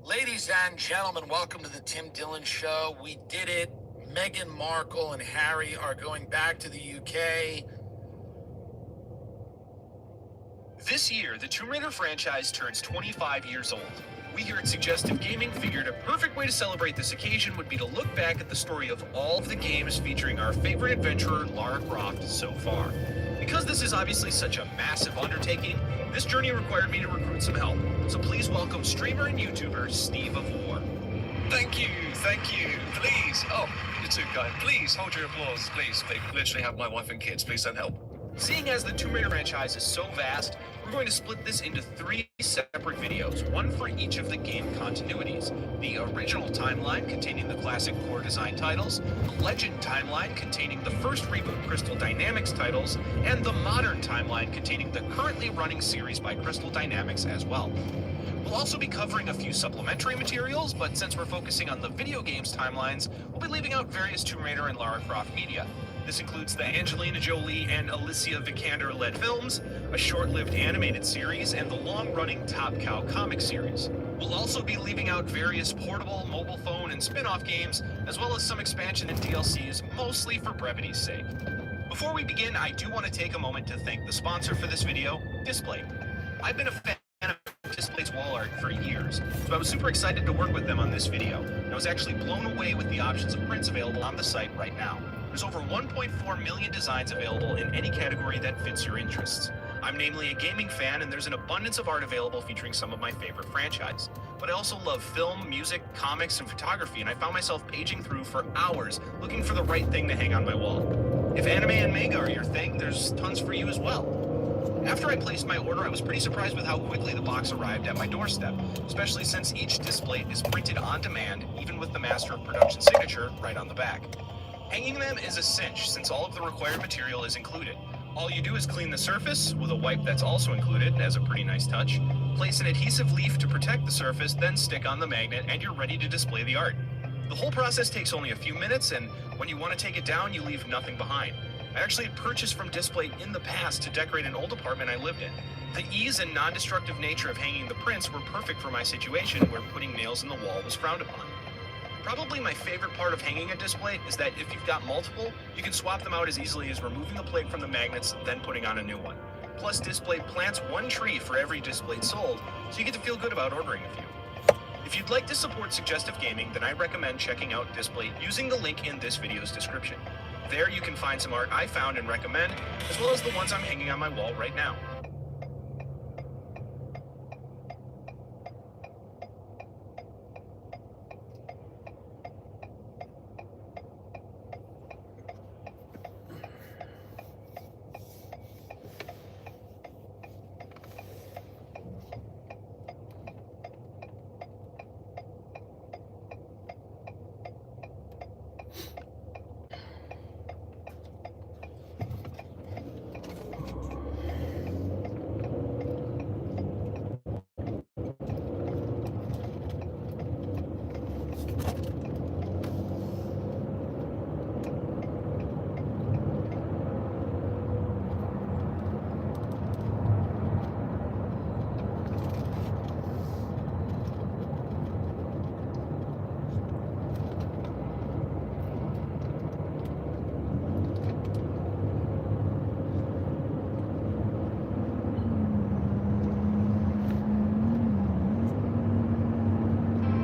Ladies and gentlemen, welcome to the Tim Dillon Show. We did it. Meghan Markle and Harry are going back to the UK. This year, the Tomb Raider franchise turns 25 years old. We here at Suggestive Gaming figured a perfect way to celebrate this occasion would be to look back at the story of all of the games featuring our favorite adventurer, Lara Croft, so far. Because this is obviously such a massive undertaking, this journey required me to recruit some help. So please welcome streamer and YouTuber, Steve of War. Thank you, please. Oh, you're too kind. Please, hold your applause, please. They literally have my wife and kids, please don't help. Seeing as the Tomb Raider franchise is so vast, we're going to split this into 3 separate videos, one for each of the game continuities. The original timeline containing the classic core design titles, the Legend timeline containing the first reboot Crystal Dynamics titles, and the modern timeline containing the currently running series by Crystal Dynamics as well. We'll also be covering a few supplementary materials, but since we're focusing on the video games timelines, we'll be leaving out various Tomb Raider and Lara Croft media. This includes the Angelina Jolie and Alicia Vikander-led films, a short-lived animated series, and the long-running Top Cow comic series. We'll also be leaving out various portable, mobile phone, and spin-off games, as well as some expansion and DLCs, mostly for brevity's sake. Before we begin, I do want to take a moment to thank the sponsor for this video, Displate. I've been a fan of Displate's wall art for years, so I was super excited to work with them on this video, and I was actually blown away with the options of prints available on the site right now. There's over 1.4 million designs available in any category that fits your interests. I'm namely a gaming fan, and there's an abundance of art available featuring some of my favorite franchises. But I also love film, music, comics, and photography, and I found myself paging through for hours looking for the right thing to hang on my wall. If anime and manga are your thing, there's tons for you as well. After I placed my order, I was pretty surprised with how quickly the box arrived at my doorstep, especially since each display is printed on demand, even with the Master of Production signature right on the back. Hanging them is a cinch, since all of the required material is included. All you do is clean the surface with a wipe that's also included as a pretty nice touch, place an adhesive leaf to protect the surface, then stick on the magnet, and you're ready to display the art. The whole process takes only a few minutes, and when you want to take it down, you leave nothing behind. I actually had purchased from Displate in the past to decorate an old apartment I lived in. The ease and non-destructive nature of hanging the prints were perfect for my situation where putting nails in the wall was frowned upon. Probably my favorite part of hanging a display is that if you've got multiple, you can swap them out as easily as removing the plate from the magnets, then putting on a new one. Plus, Displate plants one tree for every Displate sold, so you get to feel good about ordering a few. If you'd like to support Suggestive Gaming, then I recommend checking out Displate using the link in this video's description. There you can find some art I found and recommend, as well as the ones I'm hanging on my wall right now.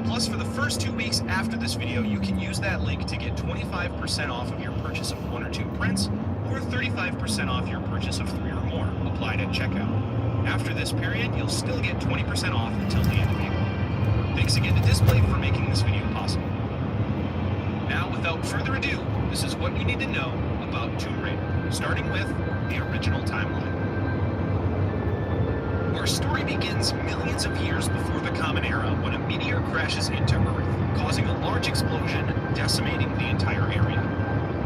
Plus, for the first 2 weeks after this video, you can use that link to get 25% off of your purchase of 1 or 2 prints, or 35% off your purchase of 3 or more, applied at checkout. After this period, you'll still get 20% off until the end of April. Thanks again to Displate for making this video possible. Now, without further ado, this is what you need to know about Tomb Raider, starting with the original timeline. Our story begins millions of years before the Common Era when a meteor crashes into Earth, causing a large explosion, decimating the entire area.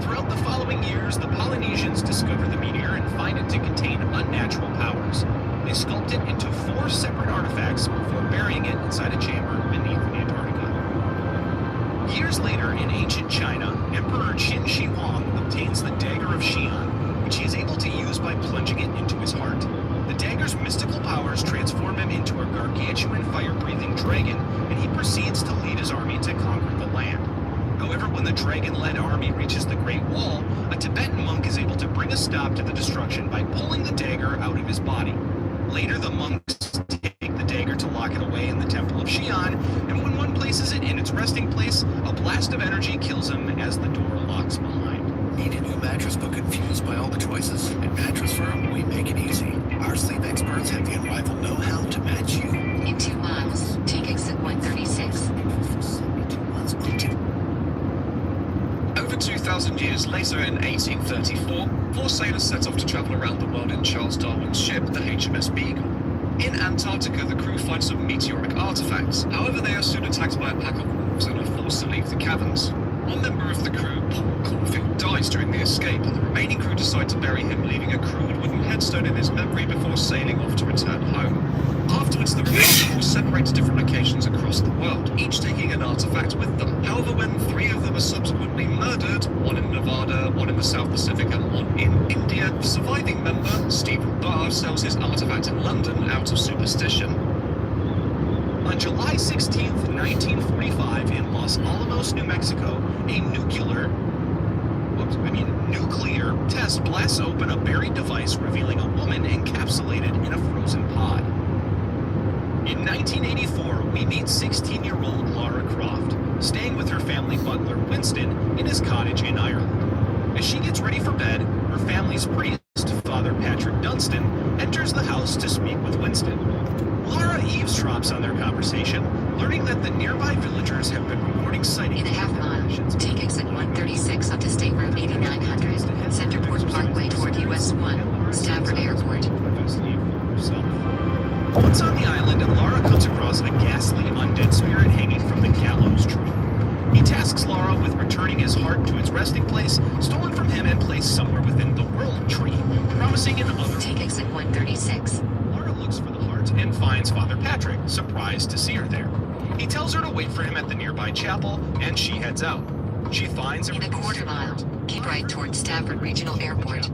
Throughout the following years, the Polynesians discover the meteor and find it to contain unnatural powers. They sculpt it into 4 separate artifacts before burying it inside a chamber beneath Antarctica. Years later, in ancient China, Emperor Qin Shi Huang obtains the Dagger of Xi'an, which he is able to use by plunging it into his heart. The dagger's mystical powers transform him into a gargantuan fire-breathing dragon, and he proceeds to lead his army to conquer the land. However, when the dragon-led army reaches the Great Wall, a Tibetan monk is able to bring a stop to the destruction by pulling the dagger out of his body. Later, the monks take the dagger to lock it away in the Temple of Xi'an, and when one places it in its resting place, a blast of energy kills him as the door locks behind. Need a new mattress but confused by all the choices? At Mattress Firm, we make it easy. Our sleep experts have the unrivaled know-how to match you. In 2 miles, take exit 136. Over 2,000 years later, in 1834, 4 sailors set off to travel around the world in Charles Darwin's ship, the HMS Beagle. In Antarctica, the crew find some meteoric artifacts. However, they are soon attacked by a pack of wolves and are forced to leave the caverns. One member of the crew, Paul Caulfield, dies during the escape, and the remaining crew decide to bury him, leaving a crude wooden headstone in his memory before sailing off to return home. Afterwards, the remaining crew separate to different locations across the world, each taking an artifact with them. However, when 3 of them are subsequently murdered, one in Nevada, one in the South Pacific, and one in India, the surviving member, Stephen Barr, sells his artifact in London out of superstition. On July 16, 1945, in Los Alamos, New Mexico, a nuclear test blasts open a buried device revealing a woman encapsulated in a frozen pod. In 1984, we meet 16-year-old Lara Croft, staying with her family butler, Winston, in his cottage in Ireland. As she gets ready for bed, her family's priest, Father Patrick Dunstan, enters the house to speak with Winston. Lara eavesdrops on their conversation, learning that the nearby villagers have been reporting sightings. In a half mile, take exit 136 onto State Road 8900, Centerport Parkway toward US 1, Stafford Airport. Once on the island, Lara comes across a ghastly undead spirit hanging from the gallows tree. He tasks Lara with returning his heart to its resting place, stolen from him and placed somewhere within the World Tree, promising an other. Take exit 136. Lara looks for the heart and finds Father Patrick, surprised to see her there. He tells her to wait for him at the nearby chapel, and she heads out. She finds in a quarter mile, keep right towards Stafford Regional Airport.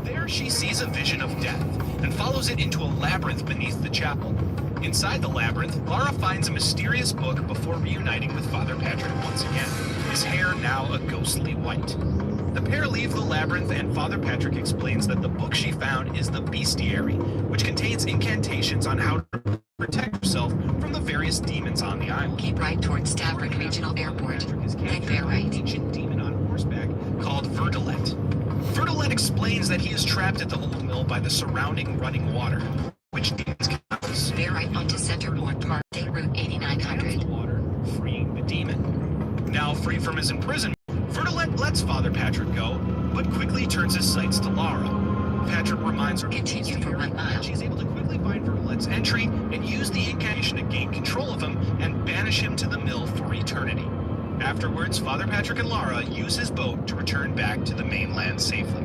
There she sees a vision of death and follows it into a labyrinth beneath the chapel. Inside the labyrinth, Lara finds a mysterious book before reuniting with Father Patrick once again, his hair now a ghostly white. The pair leave the labyrinth, and Father Patrick explains that the book she found is the Bestiary, which contains incantations on how to protect herself from the various demons on the island. Keep right towards Stafford Regional Airport. Then bear right. An ancient demon on horseback called Verdelet. Verdelet explains that he is trapped at the old mill by the surrounding running water, which demons can house. Bear right onto Centerport Park, State Route 8900. Water, freeing the demon. Now free from his imprisonment, Verdelet lets Father Patrick go, but quickly turns his sights to Lara. Patrick reminds her continue for 1 mile. She's able to quickly find Verdelet's entry and use the incantation to gain control of him and banish him to the mill for eternity. Afterwards, Father Patrick and Lara use his boat to return back to the mainland safely.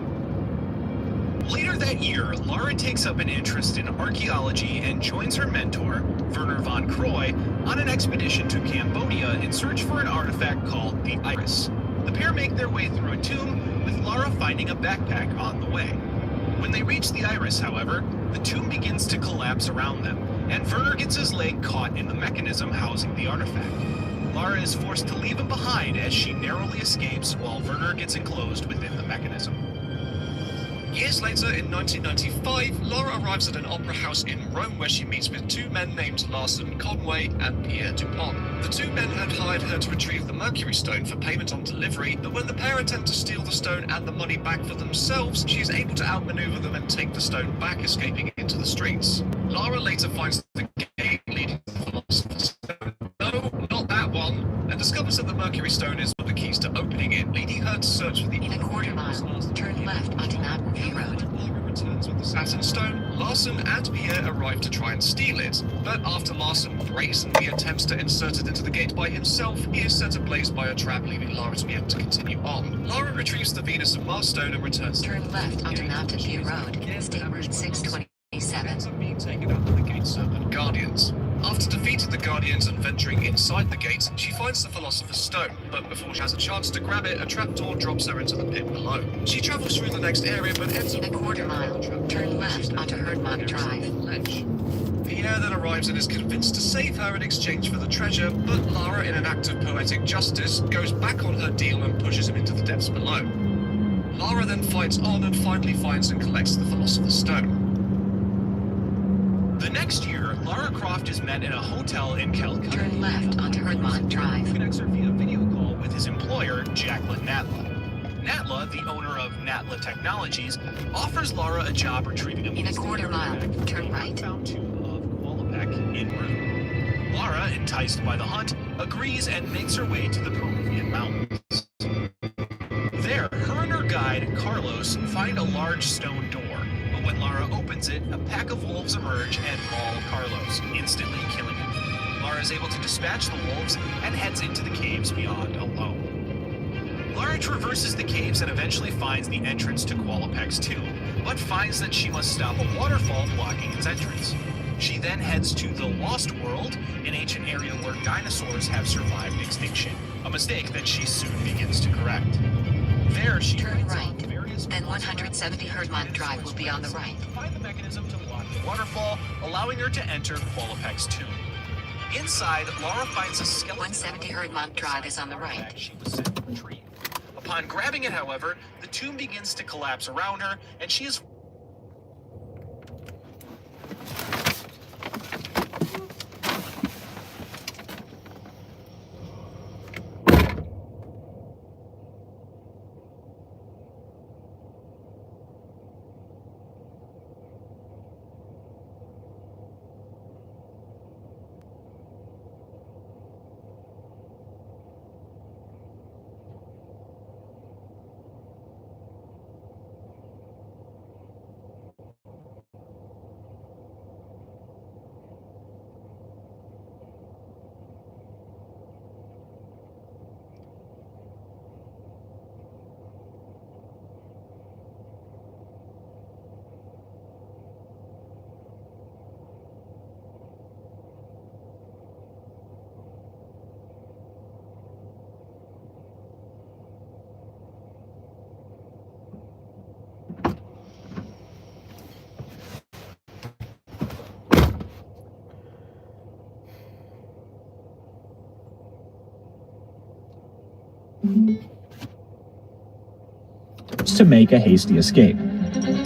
Later that year, Lara takes up an interest in archaeology and joins her mentor, Werner von Croy, on an expedition to Cambodia in search for an artifact called the Iris. The pair make their way through a tomb, with Lara finding a backpack on the way. When they reach the Iris, however, the tomb begins to collapse around them, and Werner gets his leg caught in the mechanism housing the artifact. Lara is forced to leave him behind as she narrowly escapes while Werner gets enclosed within the mechanism. Years later, in 1995, Lara arrives at an opera house in Rome where she meets with 2 men named Larson Conway and Pierre Dupont. The 2 men had hired her to retrieve the Mercury Stone for payment on delivery, but when the pair attempt to steal the stone and the money back for themselves, she is able to outmaneuver them and take the stone back, escaping into the streets. Lara later finds the gate leading to the Philosopher's Stone. No, not that one, and discovers that the Mercury Stone is one of the keys to opening it, leading her to search for the... In a quarter mile, turn left onto Mount Review Road. returns with the Saturn Stone, Larson and Pierre arrive to try and steal it. But after Larson brazenly attempts to insert it into the gate by himself, he is set ablaze by a trap, leaving Lara to be able to continue on. Lara retrieves the Venus and Mars Stone and returns. Turn left onto Mountain View Road, State Route 627. Being taken up by the Gate Serpent Guardians. After defeating the Guardians and venturing inside the gate, she finds the Philosopher's Stone, but before she has a chance to grab it, a trapdoor drops her into the pit below. She travels through the next area, but ends In a quarter mile, turn left onto Herdmont Drive. Pierre then arrives and is convinced to save her in exchange for the treasure, but Lara, in an act of poetic justice, goes back on her deal and pushes him into the depths below. Lara then fights on and finally finds and collects the Philosopher's Stone. The next year, Lara Croft is met in a hotel in Calcutta. Turn left onto Herdmont Drive. Connects her via video call with his employer, Jacqueline Natla. Natla, the owner of Natla Technologies, offers Lara a job retrieving a In a quarter mile, turn right. Found tomb of Qualopec en route. Lara, enticed by the hunt, agrees and makes her way to the Peruvian mountains. There, her and her guide, Carlos, find a large stone door. But when Lara opens it, a pack of wolves emerge and maul Carlos, instantly killing him. Lara is able to dispatch the wolves and heads into the caves beyond alone. Lara traverses the caves and eventually finds the entrance to Qualopec's tomb, but finds that she must stop a waterfall blocking its entrance. She then heads to the Lost World, an ancient area where dinosaurs have survived extinction, a mistake that she soon begins to correct. There, she Turn right. Then 170 Herdmont Drive will be on the right. Find the mechanism to block the waterfall, allowing her to enter Qualopec's tomb. Inside, Lara finds a skeleton. 170 Herdmont Drive is on the right. She was sent to retrieve. Upon grabbing it, however, the tomb begins to collapse around her, and she is to make a hasty escape.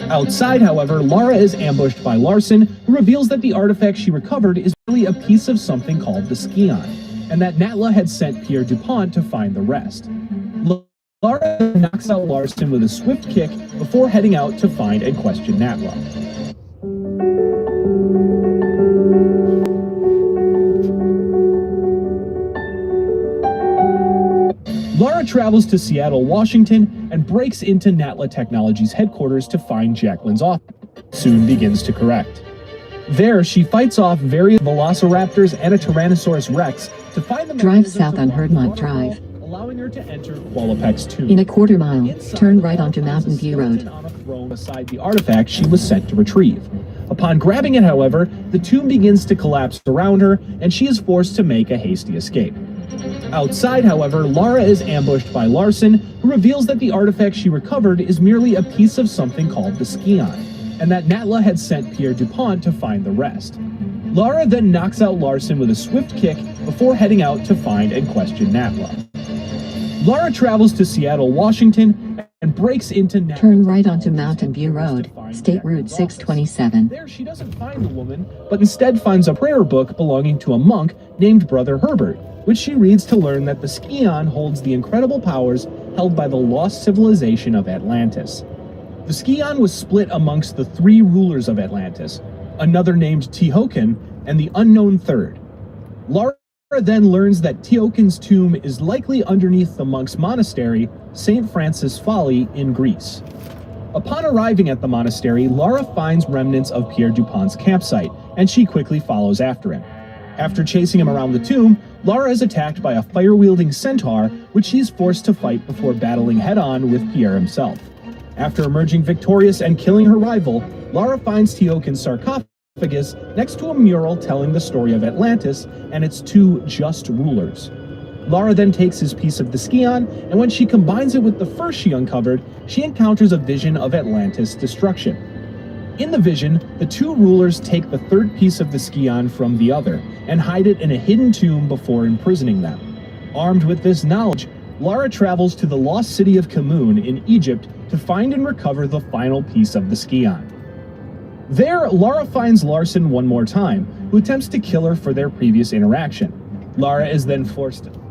Outside, however, Lara is ambushed by Larson, who reveals that the artifact she recovered is really a piece of something called the Scion, and that Natla had sent Pierre DuPont to find the rest. Lara knocks out Larson with a swift kick before heading out to find and question Natla. Lara travels to Seattle, Washington, and breaks into Natla Technologies headquarters to find Jacqueline's office. Soon begins to correct. There, she fights off various velociraptors and a Tyrannosaurus Rex to find the Drive south on Herdmont Drive. allowing her to enter Qualopec's tomb. In a quarter mile, turn right onto Mountain View Road. On a throne beside the artifact she was sent to retrieve. Upon grabbing it, however, the tomb begins to collapse around her, and she is forced to make a hasty escape. Outside, however, Lara is ambushed by Larson, who reveals that the artifact she recovered is merely a piece of something called the Scion, and that Natla had sent Pierre DuPont to find the rest. Lara then knocks out Larson with a swift kick before heading out to find and question Natla. Lara travels to Seattle, Washington, and breaks into Natla. Turn right onto Mountain View Road, State Route 627. There she doesn't find the woman, but instead finds a prayer book belonging to a monk named Brother Herbert, which she reads to learn that the Scion holds the incredible powers held by the lost civilization of Atlantis. The Scion was split amongst the three rulers of Atlantis, another named Teoken, and the unknown third. Lara then learns that Teoken's tomb is likely underneath the monk's monastery, St. Francis Folly, in Greece. Upon arriving at the monastery, Lara finds remnants of Pierre Dupont's campsite, and she quickly follows after him. After chasing him around the tomb, Lara is attacked by a fire-wielding centaur, which she's forced to fight before battling head-on with Pierre himself. After emerging victorious and killing her rival, Lara finds Teoken's sarcophagus next to a mural telling the story of Atlantis and its two just rulers. Lara then takes his piece of the Skion, and when she combines it with the first she uncovered, she encounters a vision of Atlantis' destruction. In the vision, the two rulers take the third piece of the Skion from the other and hide it in a hidden tomb before imprisoning them. Armed with this knowledge, Lara travels to the lost city of Khamun in Egypt to find and recover the final piece of the Skion. There, Lara finds Larson one more time, who attempts to kill her for their previous interaction. Lara is then forced to